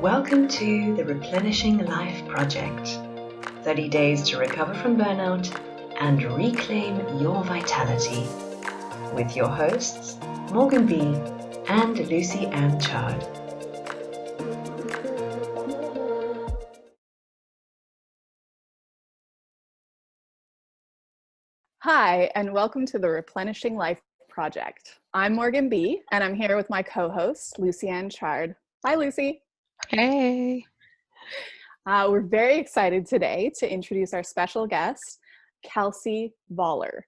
Welcome to the Replenishing Life Project. 30 days to recover from burnout and reclaim your vitality. With your hosts, Morgan B. and Lucy Ann Chard. Hi, and welcome to the Replenishing Life Project. I'm Morgan B., and I'm here with my co-host, Lucy Ann Chard. Hi, Lucy. Hey. We're very excited today to introduce our special guest, Kelsey Voller.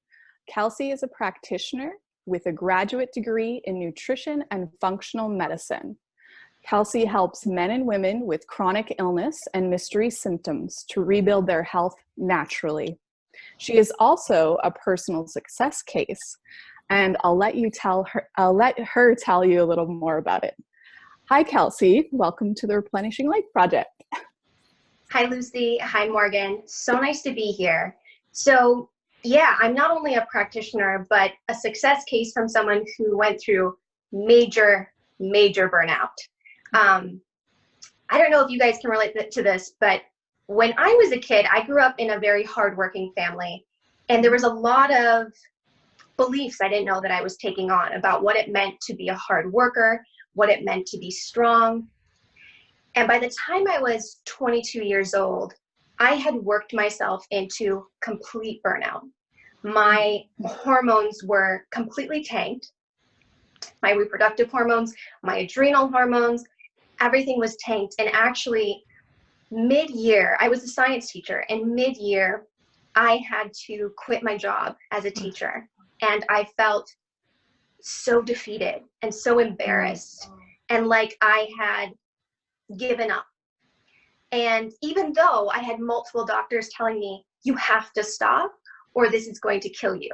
Kelsey is a practitioner with a graduate degree in nutrition and functional medicine. Kelsey helps men and women with chronic illness and mystery symptoms to rebuild their health naturally. She is also a personal success case, and I'll let her tell you a little more about it. Hi, Kelsey. Welcome to the Replenishing Life Project. Hi, Lucy. Hi, Morgan. So nice to be here. So, yeah, I'm not only a practitioner, but a success case from someone who went through major burnout. I don't know if you guys can relate to this, but when I was a kid, I grew up in a very hardworking family, and there was a lot of beliefs I didn't know that I was taking on about what it meant to be a hard worker, what it meant to be strong. And by the time I was 22 years old, I had worked myself into complete burnout. My hormones were completely tanked. My reproductive hormones, my adrenal hormones, everything was tanked. And actually, mid-year, I was a science teacher, and mid-year, I had to quit my job as a teacher. And I felt so defeated and so embarrassed and like I had given up. And even though I had multiple doctors telling me, you have to stop or this is going to kill you.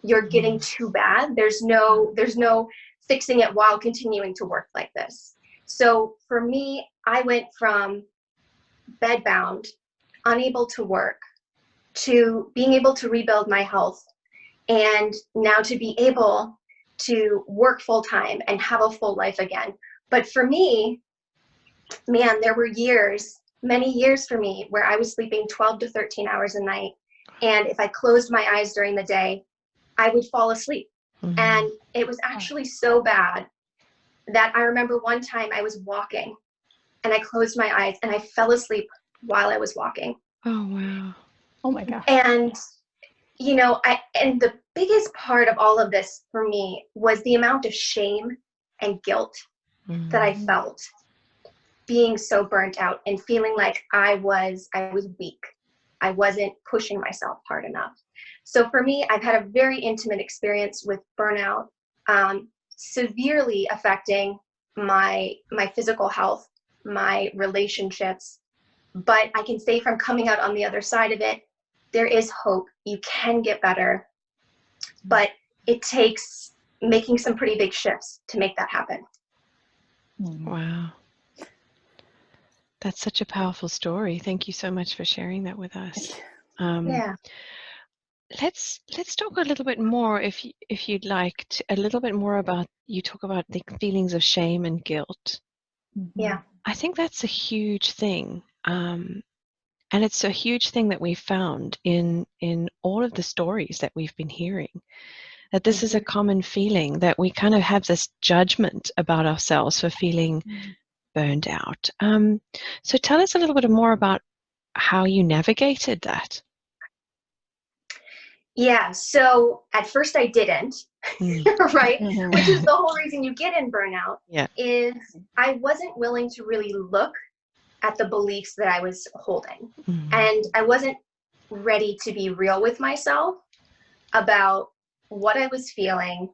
You're getting too bad. There's no fixing it while continuing to work like this. So for me, I went from bedbound, unable to work, to being able to rebuild my health, and now to be able to work full time and have a full life again. But for me, man, there were many years for me where I was sleeping 12 to 13 hours a night. And if I closed my eyes during the day, I would fall asleep. Mm-hmm. And it was actually so bad that I remember one time I was walking and I closed my eyes and I fell asleep while I was walking. Oh, wow. Oh my gosh. And, and the biggest part of all of this for me was the amount of shame and guilt that I felt being so burnt out and feeling like I was weak. I wasn't pushing myself hard enough. So for me, I've had a very intimate experience with burnout, severely affecting my physical health, my relationships. But I can say from coming out on the other side of it, there is hope. You can get better, but it takes making some pretty big shifts to make that happen. Wow. That's such a powerful story. Thank you so much for sharing that with us. Yeah. Let's talk a little bit more, if you'd like, a little bit more about, you talk about the feelings of shame and guilt. Yeah. I think that's a huge thing. And it's a huge thing that we found in all of the stories that we've been hearing, that this is a common feeling, that we kind of have this judgment about ourselves for feeling burned out. So tell us a little bit more about how you navigated that. Yeah, so at first I didn't, right? Mm-hmm. Which is the whole reason you get in burnout, is I wasn't willing to really look at the beliefs that I was holding. And I wasn't ready to be real with myself about what I was feeling.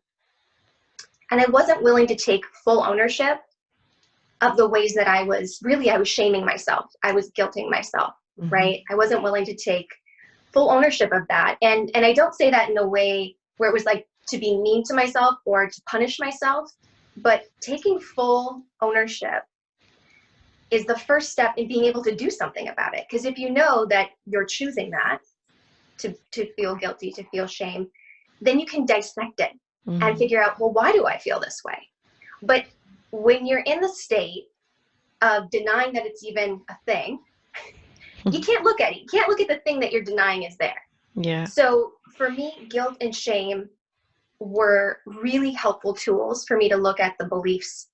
And I wasn't willing to take full ownership of the ways that I was shaming myself. I was guilting myself, right? I wasn't willing to take full ownership of that. And I don't say that in a way where it was like to be mean to myself or to punish myself, but taking full ownership is the first step in being able to do something about it. Because if you know that you're choosing that to feel guilty, to feel shame, then you can dissect it and figure out, well, why do I feel this way? But when you're in the state of denying that it's even a thing. You can't look at it. You can't look at the thing that you're denying is there. Yeah. So for me, guilt and shame were really helpful tools for me to look at the beliefs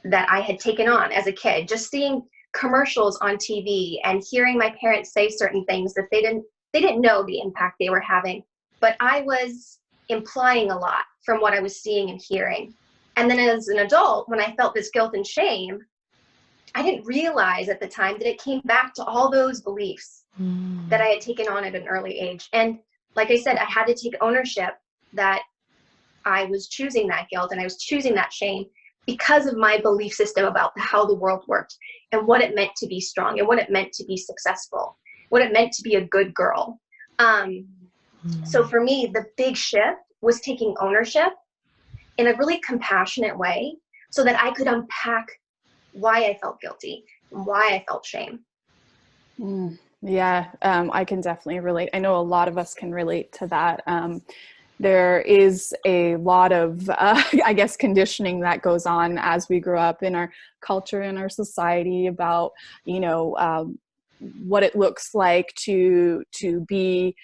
that I had taken on as a kid. Just seeing commercials on TV and hearing my parents say certain things that they didn't know the impact they were having, but I was implying a lot from what I was seeing and hearing. And then as an adult, when I felt this guilt and shame, I didn't realize at the time that it came back to all those beliefs that I had taken on at an early age. And like I said, I had to take ownership that I was choosing that guilt and I was choosing that shame because of my belief system about how the world worked and what it meant to be strong and what it meant to be successful, what it meant to be a good girl. So for me, the big shift was taking ownership in a really compassionate way so that I could unpack why I felt guilty and why I felt shame. Yeah, I can definitely relate. I know a lot of us can relate to that. There is a lot of, I guess, conditioning that goes on as we grow up in our culture, in our society about, what it looks like to be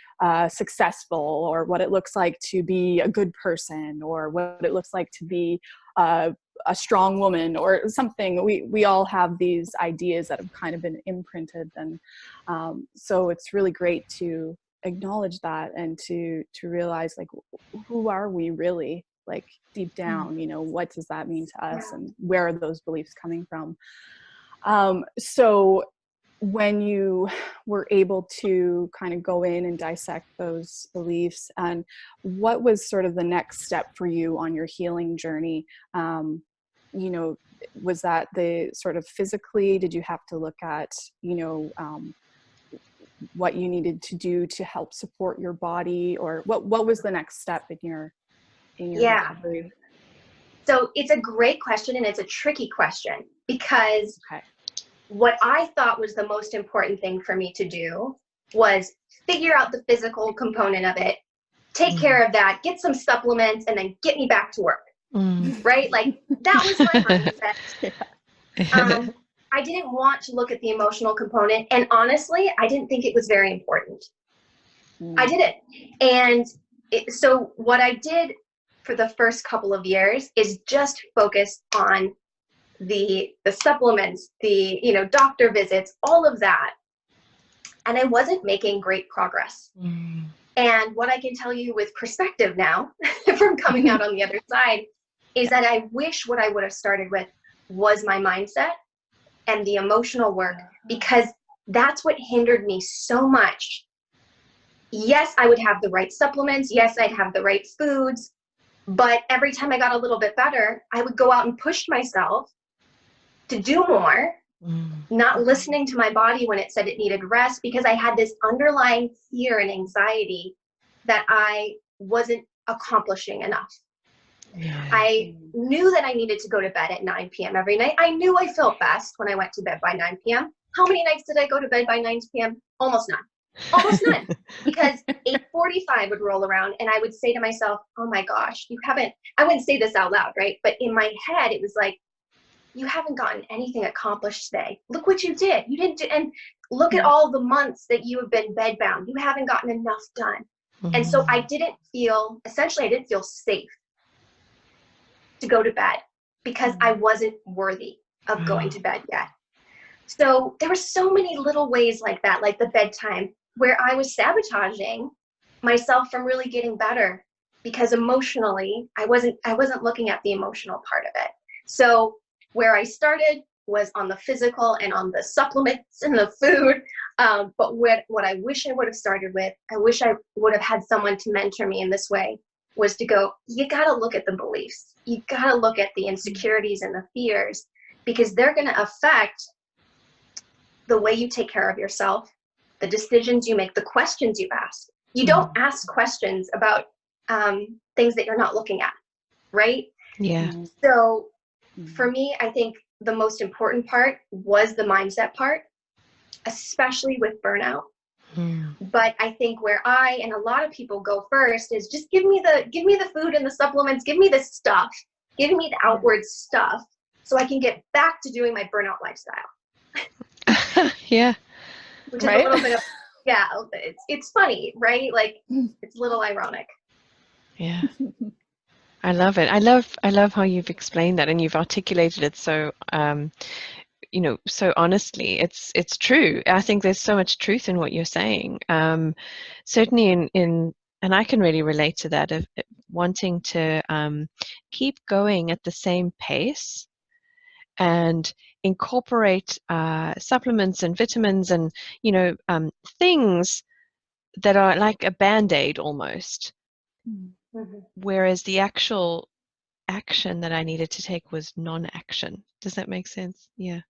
successful, or what it looks like to be a good person, or what it looks like to be a strong woman or something. We all have these ideas that have kind of been imprinted. And so it's really great to acknowledge that and to realize, like, who are we really, like, deep down, what does that mean to us, and where are those beliefs coming from? So when you were able to kind of go in and dissect those beliefs, and what was sort of the next step for you on your healing journey? Was that the sort of physically, did you have to look at, what you needed to do to help support your body, or what was the next step in your recovery? So it's a great question, and it's a tricky question, because what I thought was the most important thing for me to do was figure out the physical component of it, take care of that, get some supplements, and then get me back to work. Right? Like, that was my mindset. I didn't want to look at the emotional component. And honestly, I didn't think it was very important. I didn't. And so what I did for the first couple of years is just focus on the supplements, the, doctor visits, all of that. And I wasn't making great progress. And what I can tell you with perspective now from coming out on the other side is that I wish what I would have started with was my mindset and the emotional work, because that's what hindered me so much. Yes, I would have the right supplements. Yes, I'd have the right foods. But every time I got a little bit better, I would go out and push myself to do more, not listening to my body when it said it needed rest, because I had this underlying fear and anxiety that I wasn't accomplishing enough. I knew that I needed to go to bed at 9 p.m. every night. I knew I felt best when I went to bed by 9 p.m. How many nights did I go to bed by 9 p.m.? Almost none. Almost none. Because 8:45 would roll around and I would say to myself, oh my gosh, I wouldn't say this out loud, right? But in my head, it was like, you haven't gotten anything accomplished today. Look what you did. You didn't do, and look at all the months that you have been bedbound. You haven't gotten enough done. And so I didn't feel safe to go to bed because I wasn't worthy of going to bed yet. So there were so many little ways like that, like the bedtime, where I was sabotaging myself from really getting better because emotionally I wasn't looking at the emotional part of it. So where I started was on the physical and on the supplements and the food. But what I wish I would have started with, I wish I would have had someone to mentor me in this way, was to go, you got to look at the beliefs. You got to look at the insecurities and the fears, because they're going to affect the way you take care of yourself, the decisions you make, the questions you ask. You don't ask questions about things that you're not looking at, right? Yeah. So for me, I think the most important part was the mindset part, especially with burnout. But I think where I and a lot of people go first is just give me the food and the supplements, give me the stuff, give me the outward stuff. so I can get back to doing my burnout lifestyle. Yeah. Which is a little bit of, yeah, it's funny, right? Like, it's a little ironic. Yeah. I love it. I love how you've explained that and you've articulated it so so honestly. It's true. I think there's so much truth in what you're saying. Certainly in and I can really relate to that of wanting to keep going at the same pace and incorporate supplements and vitamins and things that are like a band-aid almost. Mm-hmm. Whereas the actual action that I needed to take was non-action. Does that make sense? Yeah.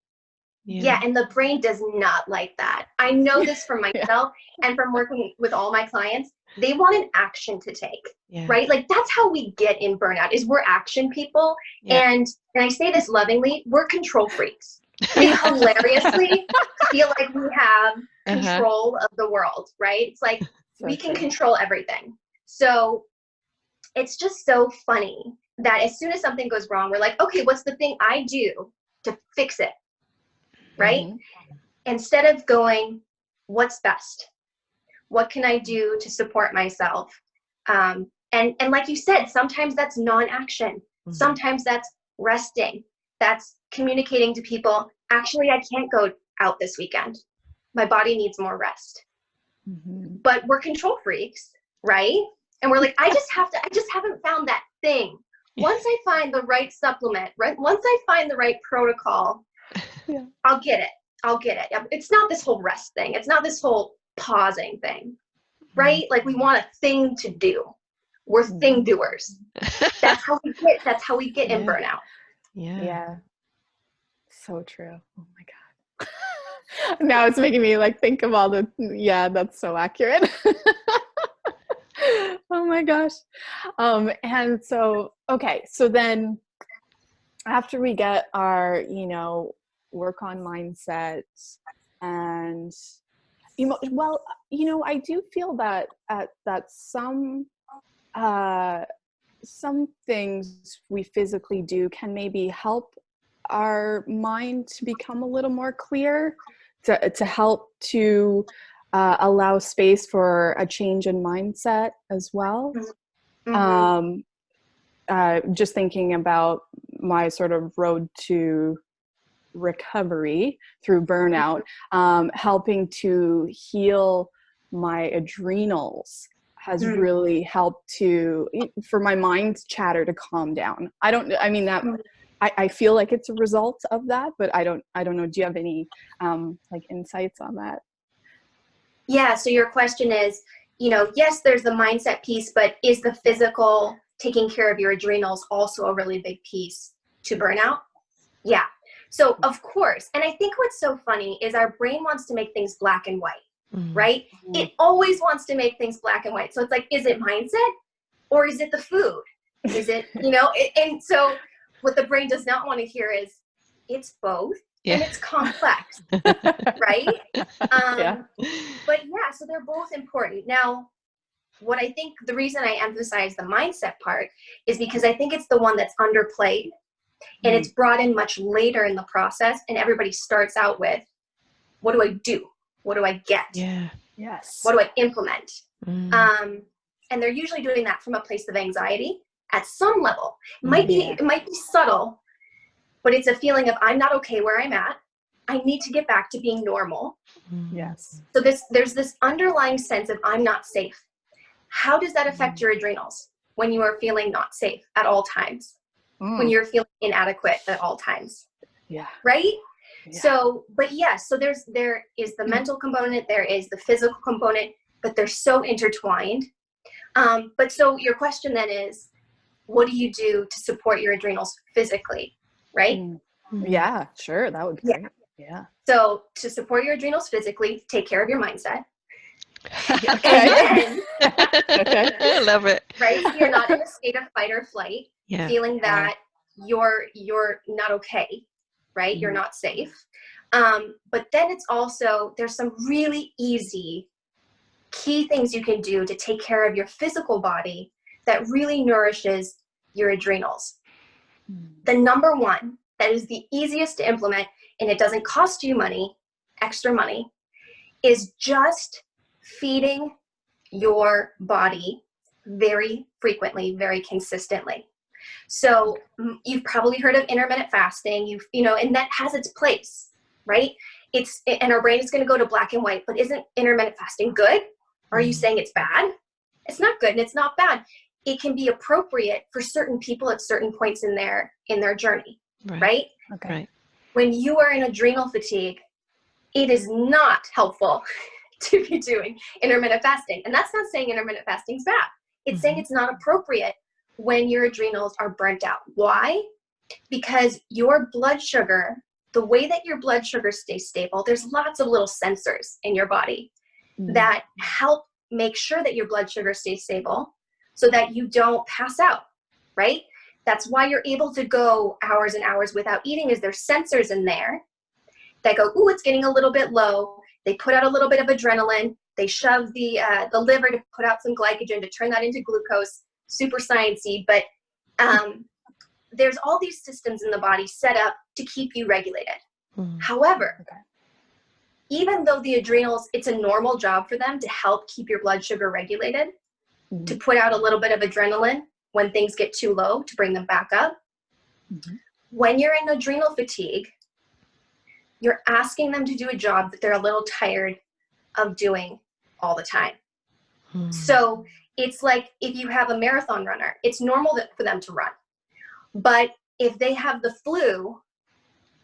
Yeah, and the brain does not like that. I know this from myself and from working with all my clients. They want an action to take, right? Like, that's how we get in burnout, is we're action people. And I say this lovingly, we're control freaks. We hilariously feel like we have control of the world, right? It's like we can control everything. So it's just so funny that as soon as something goes wrong, we're like, okay, what's the thing I do to fix it? Right? Instead of going, what's best? What can I do to support myself? And like you said, sometimes that's non-action. Sometimes that's resting. That's communicating to people, actually, I can't go out this weekend. My body needs more rest. But we're control freaks, right? And we're like, I just haven't found that thing. Once I find the right supplement, right? Once I find the right protocol, I'll get it. It's not this whole rest thing. It's not this whole pausing thing, right? Like, we want a thing to do. We're thing doers. That's how we get in burnout. Yeah. So true. Oh my God. Now it's making me like think of all the, that's so accurate. Oh my gosh. And so, okay. So then after we get our, work on mindset and, I do feel that, that some things we physically do can maybe help our mind to become a little more clear, to help to allow space for a change in mindset as well. Just thinking about my sort of road to recovery through burnout, helping to heal my adrenals has really helped for my mind's chatter to calm down. I feel like it's a result of that, but I don't know. Do you have any insights on that? Yeah. So your question is, yes, there's the mindset piece, but is the physical taking care of your adrenals also a really big piece to burnout? Yeah. So of course, and I think what's so funny is our brain wants to make things black and white, right? It always wants to make things black and white. So it's like, is it mindset or is it the food? Is it, and so what the brain does not want to hear is it's both and it's complex, right? But yeah, so they're both important. Now, what I think the reason I emphasize the mindset part is because I think it's the one that's underplayed. And it's brought in much later in the process, and everybody starts out with, what do I do? What do I get? Yes. What do I implement? And they're usually doing that from a place of anxiety at some level. It might be subtle, but it's a feeling of, I'm not okay where I'm at. I need to get back to being normal. Yes. So there's this underlying sense of, I'm not safe. How does that affect your adrenals when you are feeling not safe at all times? When you're feeling inadequate at all times. Right? Yeah. So there is the mental component, there is the physical component, but they're so intertwined. But so your question then is, what do you do to support your adrenals physically? Right? Yeah, sure. That would be great. Yeah. So to support your adrenals physically, take care of your mindset. Okay. Okay. I love it. Right? So you're not in a state of fight or flight, feeling that you're not okay, right? You're not safe. But then it's also, there's some really easy key things you can do to take care of your physical body that really nourishes your adrenals. The number one that is the easiest to implement, and it doesn't cost you money, extra money, is just feeding your body very frequently, very consistently. So you've probably heard of intermittent fasting, and that has its place, right? And our brain is going to go to black and white, but isn't intermittent fasting good? Or are you saying it's bad? It's not good and it's not bad. It can be appropriate for certain people at certain points in their journey, right? Okay. Right. When you are in adrenal fatigue, it is not helpful to be doing intermittent fasting. And that's not saying intermittent fasting is bad. It's saying it's not appropriate when your adrenals are burnt out. Why? Because your blood sugar, the way that your blood sugar stays stable, there's lots of little sensors in your body that help make sure that your blood sugar stays stable so that you don't pass out, right? That's why you're able to go hours and hours without eating, is there's sensors in there that go, ooh, it's getting a little bit low. They put out a little bit of adrenaline. They shove the liver to put out some glycogen to turn that into glucose. Super sciencey, but there's all these systems in the body set up to keep you regulated. However, even though the adrenals, it's a normal job for them to help keep your blood sugar regulated, to put out a little bit of adrenaline when things get too low to bring them back up. When you're in adrenal fatigue, you're asking them to do a job that they're a little tired of doing all the time. So it's like if you have a marathon runner, it's normal for them to run. But if they have the flu,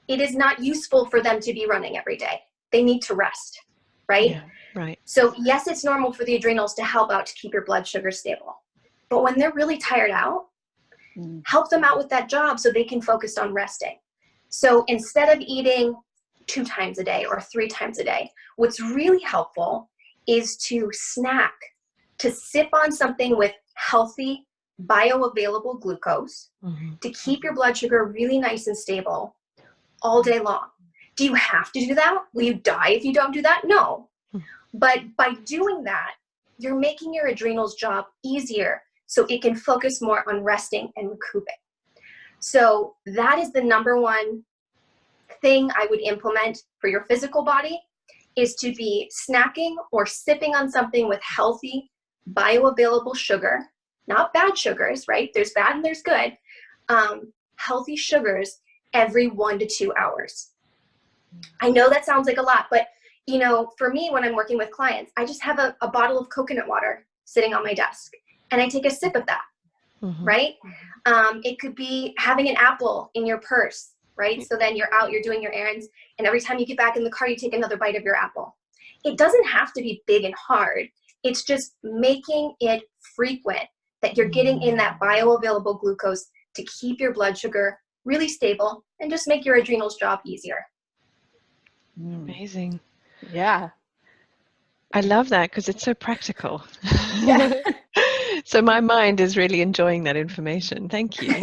it is not useful for them to be running every day. They need to rest, right? Yeah, right. So yes, it's normal for the adrenals to help out to keep your blood sugar stable. But when they're really tired out, help them out with that job so they can focus on resting. So instead of eating 2 times a day or 3 times a day, what's really helpful is to snack, to sip on something with healthy, bioavailable glucose to keep your blood sugar really nice and stable all day long. Do you have to do that? Will you die if you don't do that? No. But by doing that, you're making your adrenals job easier so it can focus more on resting and recouping. So that is the number one thing I would implement for your physical body, is to be snacking or sipping on something with healthy, bioavailable sugar, not bad sugars, right? There's bad and there's good. Healthy sugars every 1 to 2 hours. I know that sounds like a lot, but for me, when I'm working with clients, I just have a bottle of coconut water sitting on my desk and I take a sip of that, right? It could be having an apple in your purse, right? So then you're out, you're doing your errands, and every time you get back in the car, you take another bite of your apple. It doesn't have to be big and hard. It's just making it frequent that you're getting in that bioavailable glucose to keep your blood sugar really stable and just make your adrenals job easier. Amazing. Yeah. I love that because it's so practical. Yeah. So my mind is really enjoying that information. Thank you.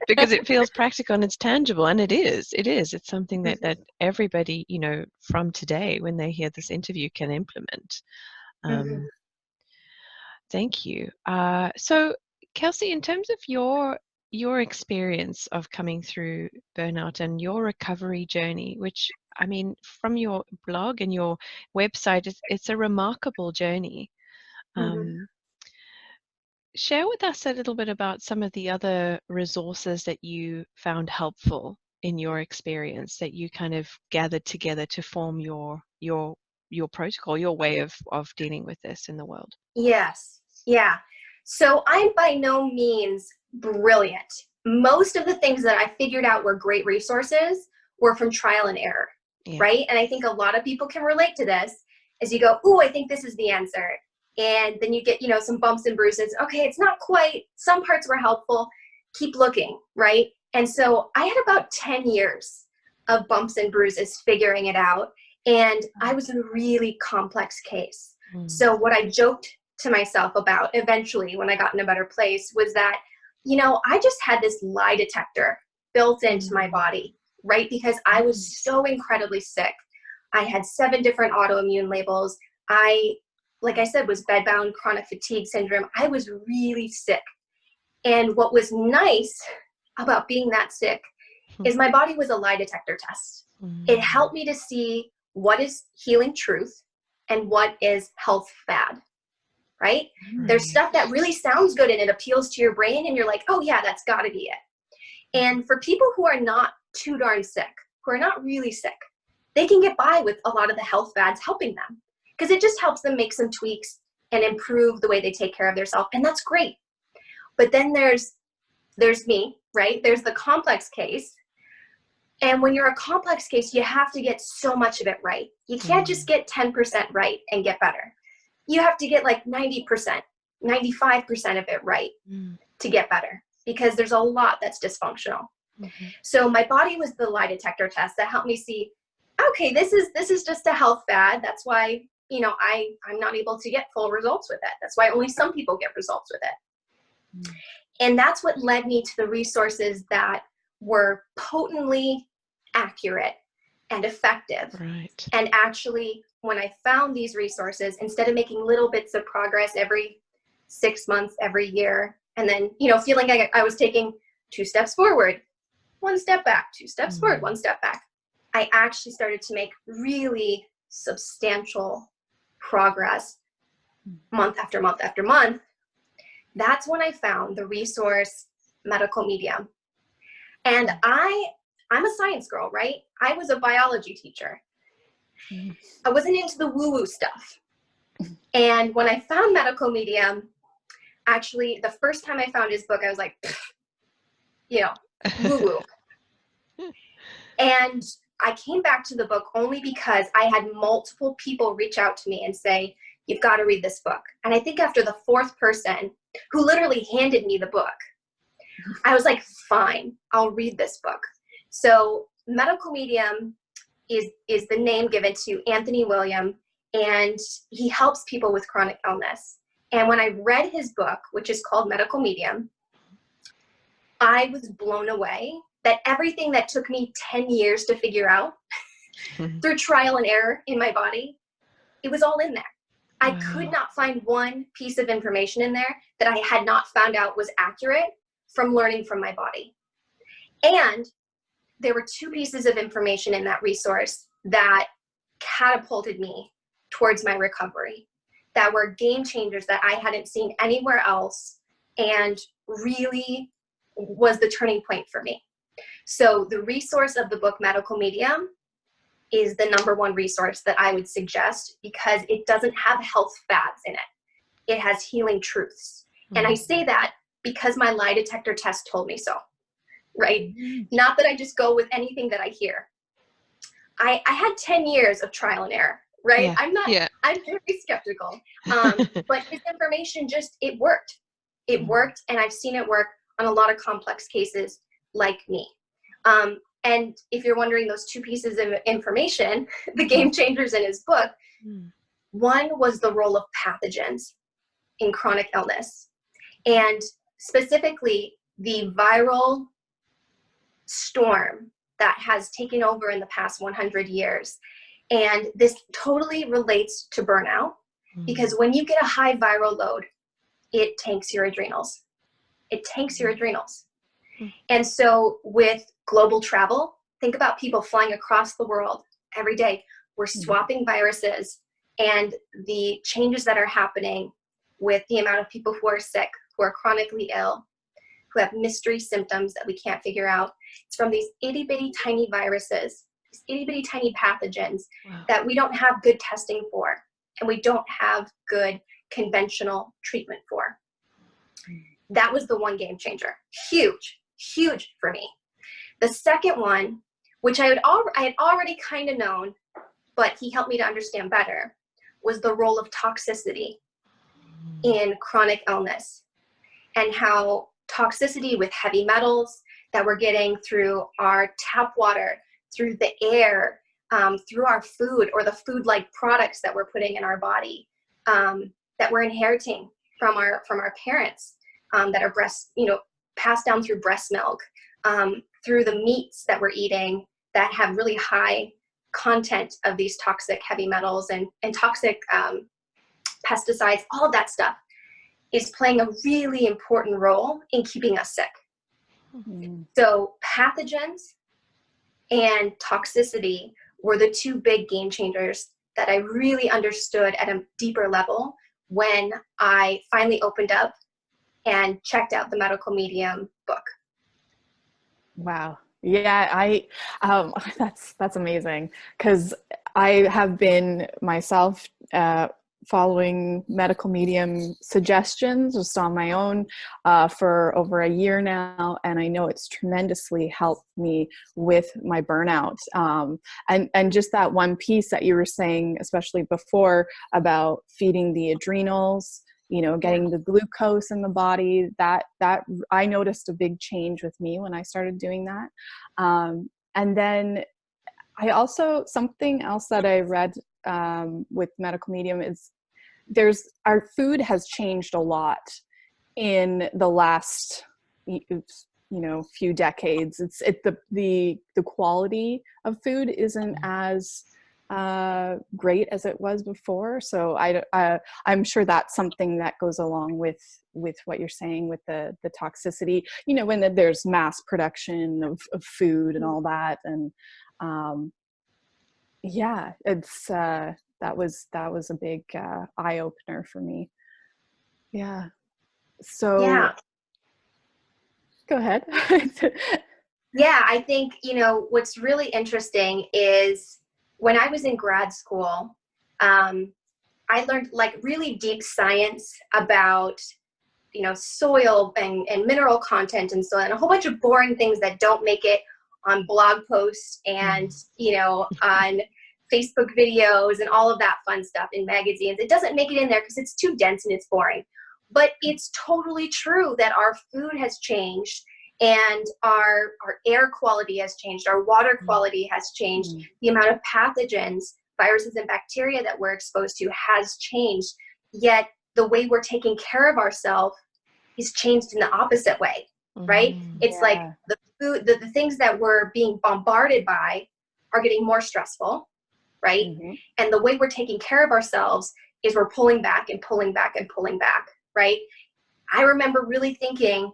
Because it feels practical and it's tangible, and it is. It's something that everybody, from today when they hear this interview can implement. Thank you. So Kelsey, in terms of your experience of coming through burnout and your recovery journey, which from your blog and your website, it's a remarkable journey. Share with us a little bit about some of the other resources that you found helpful in your experience, that you kind of gathered together to form your protocol, your way of dealing with this in the world. Yes. Yeah. So I'm by no means brilliant. Most of the things that I figured out were great resources were from trial and error, right? And I think a lot of people can relate to this as you go, ooh, I think this is the answer. And then you get, some bumps and bruises. Okay, it's not quite, some parts were helpful. Keep looking, right? And so I had about 10 years of bumps and bruises figuring it out. And I was a really complex case. So what I joked to myself about eventually when I got in a better place was that, I just had this lie detector built into my body, right? Because I was so incredibly sick. I had 7 different autoimmune labels. Like I said, was bedbound chronic fatigue syndrome. I was really sick. And what was nice about being that sick is my body was a lie detector test. It helped me to see what is healing truth and what is health fad, right? There's stuff that really sounds good and it appeals to your brain and you're like, oh yeah, that's gotta be it. And for people who are not too darn sick, who are not really sick, they can get by with a lot of the health fads helping them because it just helps them make some tweaks and improve the way they take care of themselves. And that's great. But then there's me, right? There's the complex case. And when you're a complex case, you have to get so much of it right. You can't just get 10% right and get better. You have to get like 90%, 95% of it right to get better because there's a lot that's dysfunctional. So my body was the lie detector test that helped me see, okay, this is just a health fad. That's why, you know, I'm not able to get full results with it. That's why only some people get results with it. And that's what led me to the resources that were potently accurate and effective. Right. And actually, when I found these resources, instead of making little bits of progress every 6 months, every year, and then, you know, feeling like I was taking 2 steps forward, 1 step back, 2 steps forward, 1 step back, I actually started to make really substantial progress month after month after month. That's when I found the resource Medical Medium. And I'm a science girl, right? I was a biology teacher. I wasn't into the woo-woo stuff. And when I found Medical Medium, actually, the first time I found his book, I was like, you know, woo-woo. And I came back to the book only because I had multiple people reach out to me and say, you've got to read this book. And I think after the 4th person who literally handed me the book, I was like, fine, I'll read this book. So Medical Medium is the name given to Anthony William, and he helps people with chronic illness. And when I read his book, which is called Medical Medium, I was blown away that everything that took me 10 years to figure out through trial and error in my body, it was all in there. I could not find one piece of information in there that I had not found out was accurate from learning from my body. And there were 2 pieces of information in that resource that catapulted me towards my recovery, that were game changers that I hadn't seen anywhere else and really was the turning point for me. So the resource of the book Medical Medium is the #1 resource that I would suggest because it doesn't have health fads in it. It has healing truths. And I say that because my lie detector test told me so, right? Not that I just go with anything that I hear. I had 10 years of trial and error, right? Yeah. I'm very skeptical. But his information it worked. It worked, and I've seen it work on a lot of complex cases like me. And if you're wondering those 2 pieces of information, the game changers in his book, one was the role of pathogens in chronic illness, and specifically the viral storm that has taken over in the past 100 years. And this totally relates to burnout because when you get a high viral load, it tanks your adrenals. It tanks your adrenals. And so with global travel, think about people flying across the world every day. We're swapping viruses, and the changes that are happening with the amount of people who are sick, who are chronically ill, who have mystery symptoms that we can't figure out. It's from these itty bitty tiny viruses, these itty bitty tiny pathogens that we don't have good testing for, and we don't have good conventional treatment for. That was the one game changer. Huge, huge for me. The second one, which I had already kind of known, but he helped me to understand better, was the role of toxicity in chronic illness, and how toxicity with heavy metals that we're getting through our tap water, through the air, through our food or the food-like products that we're putting in our body, that we're inheriting from our parents, that are passed down through breast milk, through the meats that we're eating that have really high content of these toxic heavy metals and toxic pesticides. All of that stuff is playing a really important role in keeping us sick. Mm. So pathogens and toxicity were the two big game changers that I really understood at a deeper level when I finally opened up and checked out the Medical Medium book. Wow. Yeah, that's amazing, because I have been myself following Medical Medium suggestions just on my own for over a year now, and I know it's tremendously helped me with my burnout. And just that one piece that you were saying, especially before, about feeding the adrenals, getting the glucose in the body, that I noticed a big change with me when I started doing that. And then I also, something else that I read with Medical Medium is our food has changed a lot in the last, few decades. The quality of food isn't as great as it was before. So I'm sure that's something that goes along with what you're saying with the toxicity, when there's mass production of food and all that. And yeah, it's that was a big eye opener for me. Yeah. So Yeah. go ahead. Yeah, I think, what's really interesting is when I was in grad school, I learned like really deep science about, soil and mineral content and soil, and a whole bunch of boring things that don't make it on blog posts and, on Facebook videos and all of that fun stuff in magazines. It doesn't make it in there because it's too dense and it's boring. But it's totally true that our food has changed, and our air quality has changed, our water quality has changed, the amount of pathogens, viruses and bacteria that we're exposed to has changed, yet the way we're taking care of ourselves is changed in the opposite way, right? It's like the food, the things that we're being bombarded by are getting more stressful, right? And the way we're taking care of ourselves is we're pulling back and pulling back and pulling back, right? I remember really thinking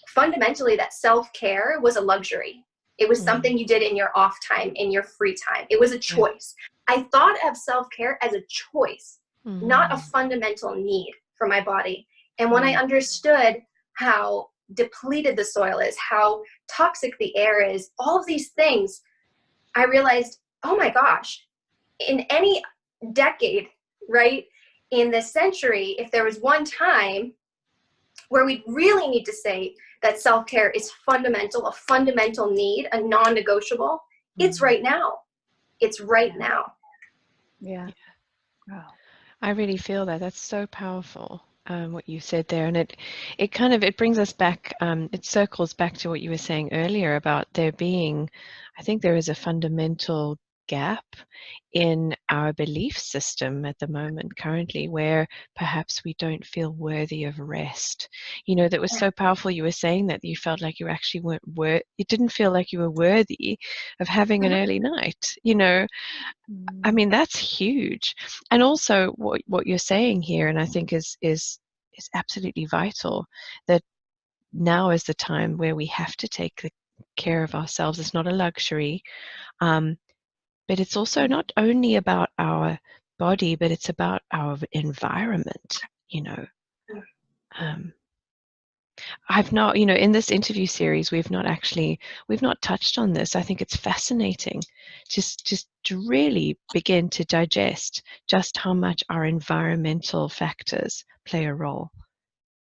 fundamentally that self-care was a luxury. It was something you did in your off time, in your free time. It was a choice. I thought of self-care as a choice, not a fundamental need for my body. And when I understood how depleted the soil is, how toxic the air is, all of these things, I realized, oh my gosh, in any decade, right, in this century, if there was one time where we really need to say that self-care is fundamental, a fundamental need, a non-negotiable, it's right now. It's right now. Yeah. Wow. I really feel that. That's so powerful, what you said there. And it brings us back, it circles back to what you were saying earlier about there being, I think there is a fundamental gap in our belief system at the moment currently where perhaps we don't feel worthy of rest. That was so powerful. You were saying that you felt like you actually weren't you didn't feel like you were worthy of having an early night. I mean, that's huge. And also what you're saying here, and I think is absolutely vital, that now is the time where we have to take care of ourselves. It's not a luxury. But it's also not only about our body, but it's about our environment, I've not, in this interview series, we've not touched on this. I think it's fascinating just to really begin to digest just how much our environmental factors play a role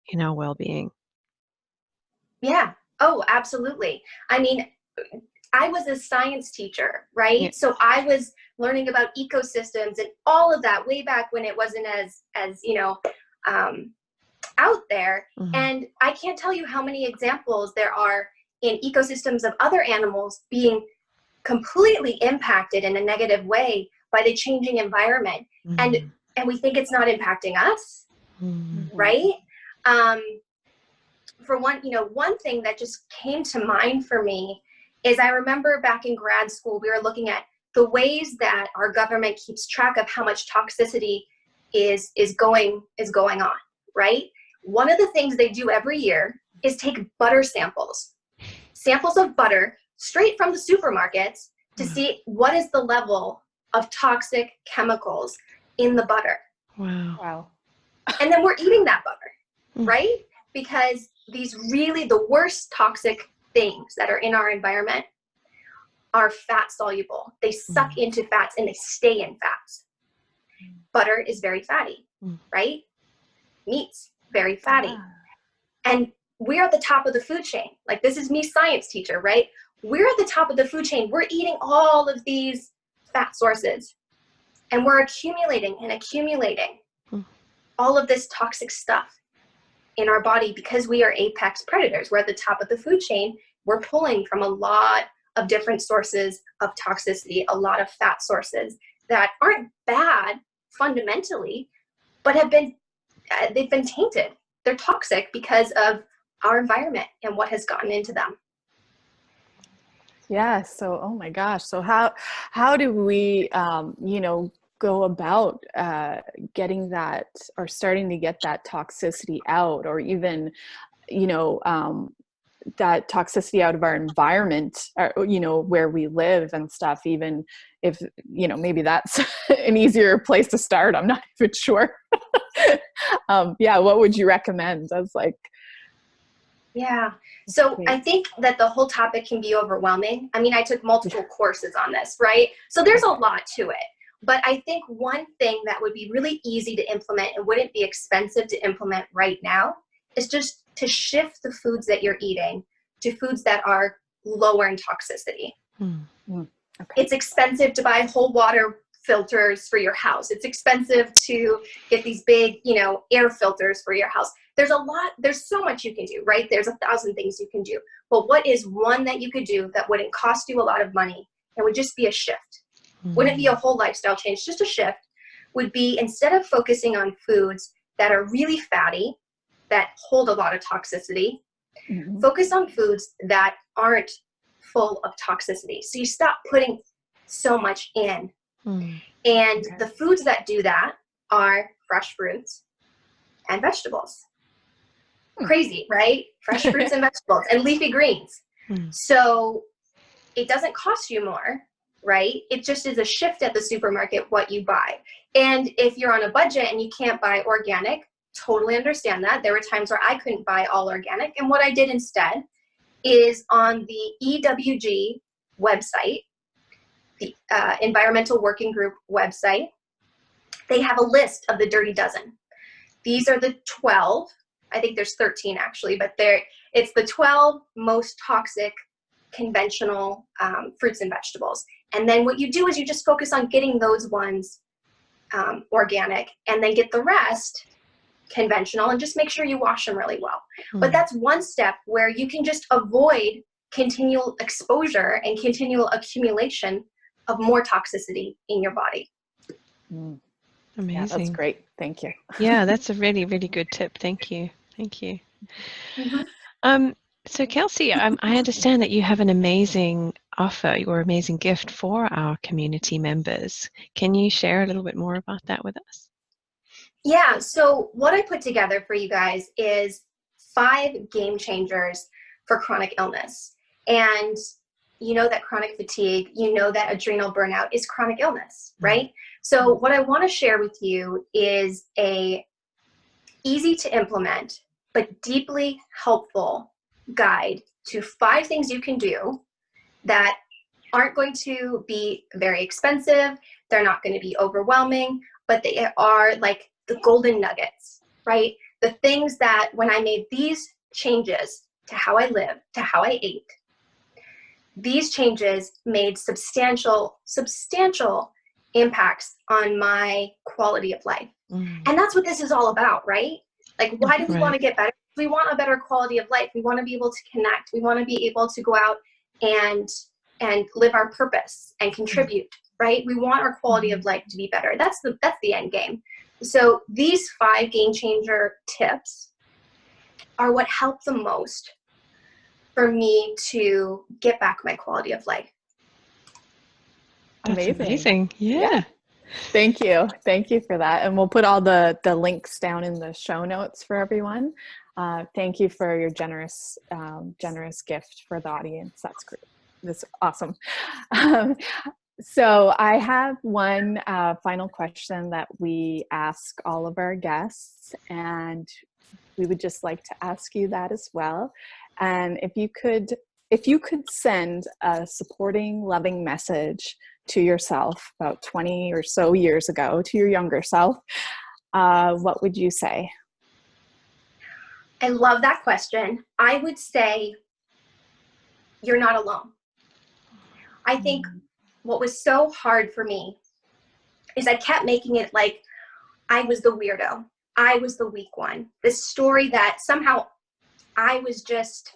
in our well-being. Yeah. Oh, absolutely. I mean, I was a science teacher, right? Yeah. So I was learning about ecosystems and all of that way back when it wasn't as out there. And I can't tell you how many examples there are in ecosystems of other animals being completely impacted in a negative way by the changing environment. And we think it's not impacting us, right? For one, one thing that just came to mind for me is I remember back in grad school, we were looking at the ways that our government keeps track of how much toxicity is going on, right? One of the things they do every year is take butter samples of butter straight from the supermarkets to see what is the level of toxic chemicals in the butter. Wow. And then we're eating that butter, right? Because the worst toxic things that are in our environment are fat soluble. They suck into fats and they stay in fats. Butter is very fatty, right? Meat's very fatty. And we're at the top of the food chain. Like, this is me, science teacher, right? We're at the top of the food chain. We're eating all of these fat sources, and we're accumulating all of this toxic stuff in our body because we are apex predators. We're at the top of the food chain. We're pulling from a lot of different sources of toxicity, a lot of fat sources that aren't bad fundamentally, but they've been tainted. They're toxic because of our environment and what has gotten into them. Yeah. So, oh my gosh. So how do we, go about getting that, or starting to get that toxicity out, or even, that toxicity out of our environment, where we live and stuff, even if, maybe that's an easier place to start. I'm not even sure. What would you recommend as like? Yeah. So I think that the whole topic can be overwhelming. I mean, I took multiple courses on this, right? So there's a lot to it. But I think one thing that would be really easy to implement and wouldn't be expensive to implement right now is just to shift the foods that you're eating to foods that are lower in toxicity. Okay. It's expensive to buy whole water filters for your house. It's expensive to get these big, air filters for your house. There's so much you can do, right? There's 1,000 things you can do. But what is one that you could do that wouldn't cost you a lot of money? It would just be a shift. Wouldn't be a whole lifestyle change, just a shift. Would be, instead of focusing on foods that are really fatty, that hold a lot of toxicity, focus on foods that aren't full of toxicity. So you stop putting so much in. And the foods that do that are fresh fruits and vegetables. Crazy, right? Fresh fruits and vegetables and leafy greens. So it doesn't cost you more, right? It just is a shift at the supermarket what you buy. And if you're on a budget and you can't buy organic, totally understand that. There were times where I couldn't buy all organic. And what I did instead is, on the EWG website, the Environmental Working Group website, they have a list of the Dirty Dozen. These are the 12, I think there's 13 actually, but it's the 12 most toxic conventional fruits and vegetables. And then what you do is you just focus on getting those ones organic, and then get the rest conventional, and just make sure you wash them really well. But that's one step where you can just avoid continual exposure and continual accumulation of more toxicity in your body. Amazing. Yeah, that's great. Thank you. Yeah, that's a really, really good tip. Thank you. Thank you. So Kelsey, I understand that you have an amazing offer, your amazing gift for our community members. Can you share a little bit more about that with us? Yeah, so what I put together for you guys is 5 game changers for chronic illness. And you know that chronic fatigue, you know that adrenal burnout is chronic illness, right? So what I want to share with you is a easy to implement but deeply helpful guide to 5 things you can do that aren't going to be very expensive. They're not going to be overwhelming, but they are like the golden nuggets, right? The things that when I made these changes to how I live, to how I ate, these changes made substantial impacts on my quality of life. And that's what this is all about, right? Like, why do we want to get better? We want a better quality of life. We want to be able to connect. We want to be able to go out and live our purpose and contribute, right? We want our quality of life to be better. That's the end game. So these 5 game changer tips are what help the most for me to get back my quality of life. That's amazing. Yeah. Thank you. Thank you for that. And we'll put all the links down in the show notes for everyone. Thank you for your generous gift for the audience. That's great. That's awesome. So I have one final question that we ask all of our guests, and we would just like to ask you that as well. And if you could send a supporting, loving message to yourself about 20 or so years ago, to your younger self, what would you say? I love that question. I would say you're not alone. I think what was so hard for me is I kept making it like I was the weirdo. I was the weak one. This story that somehow I was just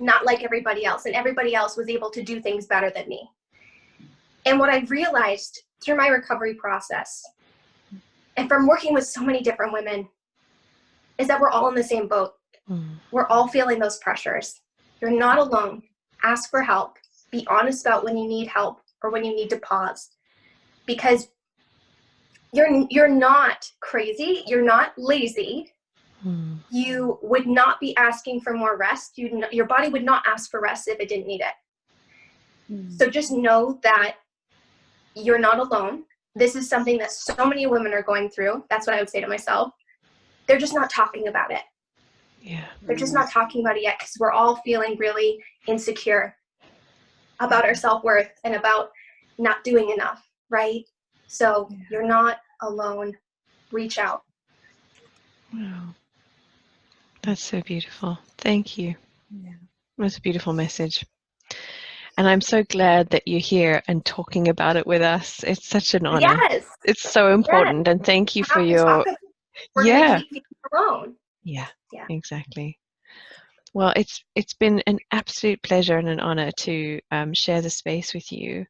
not like everybody else, and everybody else was able to do things better than me. And what I realized through my recovery process, and from working with so many different women, is that we're all in the same boat. We're all feeling those pressures. You're not alone. Ask for help. Be honest about when you need help or when you need to pause. Because you're not crazy. You're not lazy. You would not be asking for more rest. Your body would not ask for rest if it didn't need it. So just know that you're not alone. This is something that so many women are going through. That's what I would say to myself. They're just not talking about it. Yeah. They're just not talking about it yet because we're all feeling really insecure about our self-worth and about not doing enough, right? So you're not alone. Reach out. Wow. That's so beautiful. Thank you. Yeah. That's a beautiful message. And I'm so glad that you're here and talking about it with us. It's such an honor. Yes. It's so important. And thank you for your... We're going to keep people alone. Yeah, exactly. Well, it's been an absolute pleasure and an honor to share the space with you.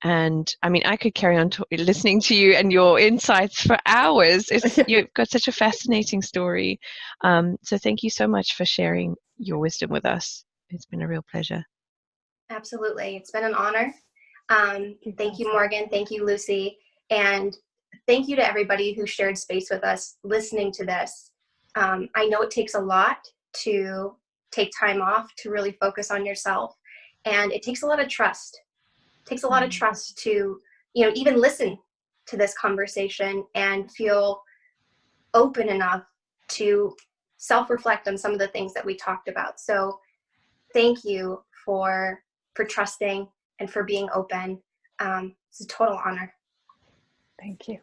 And I mean, I could carry on listening to you and your insights for hours. You've got such a fascinating story. So thank you so much for sharing your wisdom with us. It's been a real pleasure. Absolutely. It's been an honor. Thank you, Morgan. Thank you, Lucy. And thank you to everybody who shared space with us listening to this. I know it takes a lot to take time off to really focus on yourself. And it takes a lot of trust. It takes a lot of trust to, even listen to this conversation and feel open enough to self-reflect on some of the things that we talked about. So thank you for trusting and for being open. It's a total honor. Thank you.